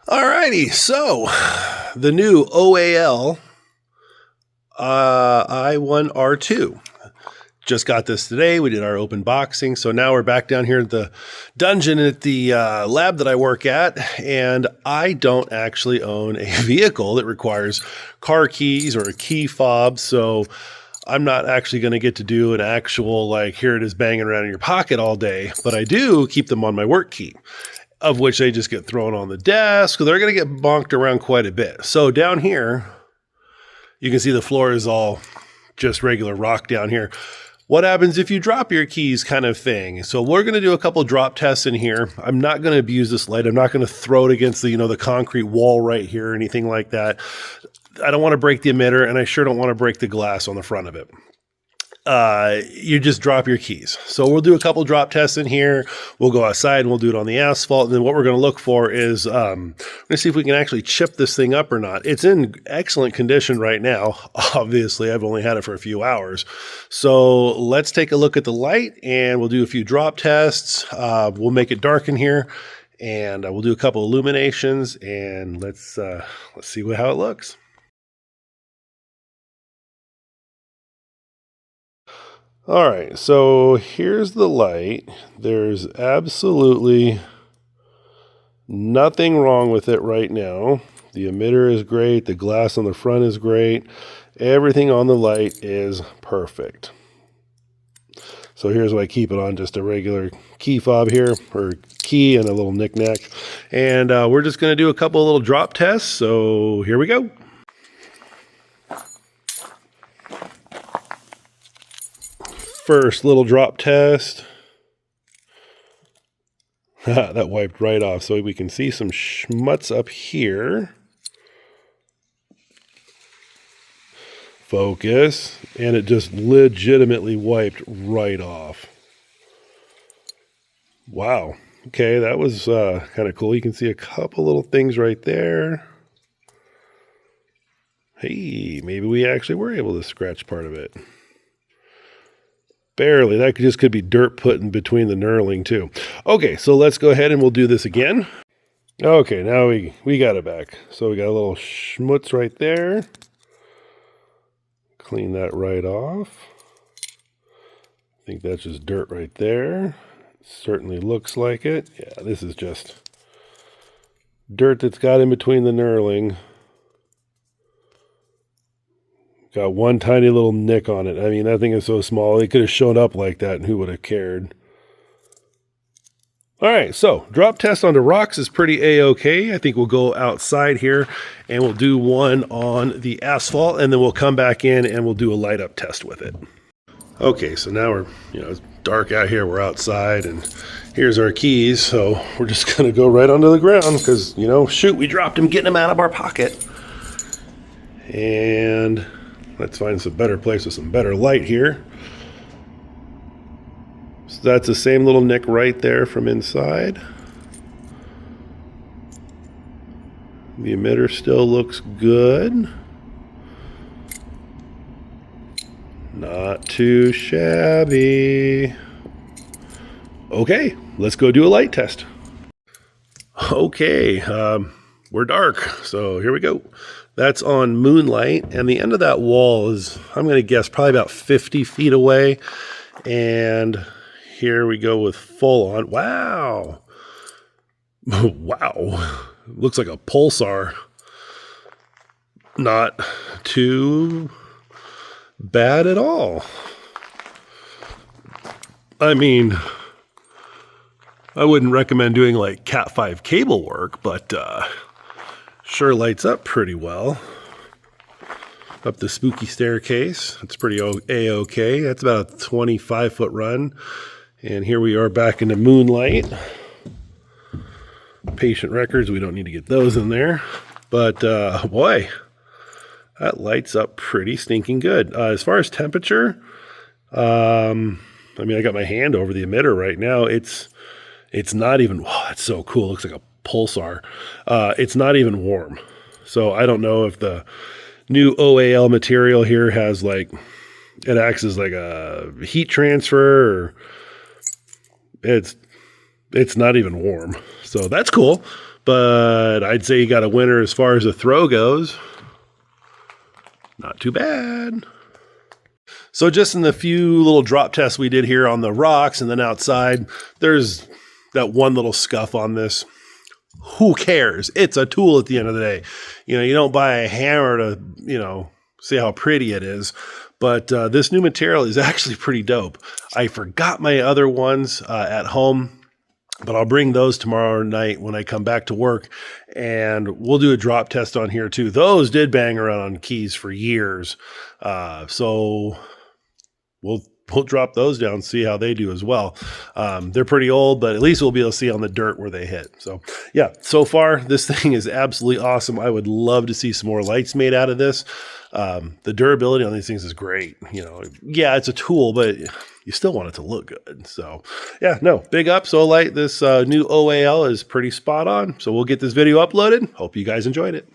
Alrighty, so the new OAL i1R2. Just got this today. We did our open boxing. So now we're back down here at the dungeon at the lab that I work at. And I don't actually own a vehicle that requires car keys or a key fob. So I'm not actually going to get to do an actual, like, here it is banging around in your pocket all day. But I do keep them on my work key, of which they just get thrown on the desk. They're going to get bonked around quite a bit. So down here, you can see the floor is all just regular rock down here. What happens if you drop your keys kind of thing? So we're going to do a couple drop tests in here. I'm not going to abuse this light. I'm not going to throw it against the, the concrete wall right here or anything like that. I don't want to break the emitter, and I sure don't want to break the glass on the front of it. You just drop your keys. So we'll do a couple drop tests in here. We'll go outside and we'll do it on the asphalt. And then what we're going to look for is, we're going to see if we can actually chip this thing up or not. It's in excellent condition right now. Obviously, I've only had it for a few hours. So let's take a look at the light and we'll do a few drop tests. We'll make it dark in here and we'll do a couple illuminations and let's see how it looks. All right, so here's the light. There's absolutely nothing wrong with it right now. The emitter is great. The glass on the front is great. Everything on the light is perfect. So here's what I keep it on, just a regular key fob here, or key and a little knick-knack. And we're just going to do a couple of little drop tests. So here we go. First little drop test. That wiped right off, so we can see some schmutz up here. Focus, and it just legitimately wiped right off. Wow. Okay, that was kind of cool. You can see a couple little things right there. Hey, maybe we actually were able to scratch part of it. Barely. That just could be dirt put in between the knurling too. Okay, so let's go ahead and we'll do this again. Okay, now we got it back. So we got a little schmutz right there. Clean that right off. I think that's just dirt right there. Certainly looks like it. Yeah, this is just dirt that's got in between the knurling. Got one tiny little nick on it. I mean, that thing is so small. It could have shown up like that, and who would have cared? All right, so drop test onto rocks is pretty A-okay. I think we'll go outside here, and we'll do one on the asphalt, and then we'll come back in, and we'll do a light up test with it. Okay, so now we're, it's dark out here. We're outside, and here's our keys. So we're just going to go right onto the ground because, shoot, we dropped them, getting them out of our pocket. And let's find some better place with some better light here. So that's the same little nick right there from inside. The emitter still looks good. Not too shabby. Okay, let's go do a light test. Okay, we're dark, so here we go. That's on moonlight, and the end of that wall is, I'm going to guess, probably about 50 feet away. And here we go with full on. Wow. Wow. Looks like a pulsar. Not too bad at all. I mean, I wouldn't recommend doing like Cat 5 cable work, but sure lights up pretty well. Up the spooky staircase. It's pretty A-okay. That's about a 25-foot run. And here we are back in the moonlight. Patient records, we don't need to get those in there. But boy, that lights up pretty stinking good. As far as temperature, I got my hand over the emitter right now. It's not even, wow, that's so cool. It looks like a pulsar. It's not even warm. So I don't know if the new OAL material here has it acts as like a heat transfer, or it's not even warm. So that's cool. but I'd say you got a winner as far as the throw goes. Not too bad. So just in the few little drop tests we did here on the rocks and then outside, there's that one little scuff on this. Who cares? It's a tool at the end of the day. You know, you don't buy a hammer to, you know, see how pretty it is. But this new material is actually pretty dope. I forgot my other ones at home, but I'll bring those tomorrow night when I come back to work, and we'll do a drop test on here too. Those did bang around on keys for years. So we'll drop those down, see how they do as well. They're pretty old, but at least we'll be able to see on the dirt where they hit. So yeah, so far this thing is absolutely awesome. I would love to see some more lights made out of this. The durability on these things is great. You know, yeah, it's a tool, but you still want it to look good. So yeah, no, big ups, Olight. This new OAL is pretty spot on. So we'll get this video uploaded. Hope you guys enjoyed it.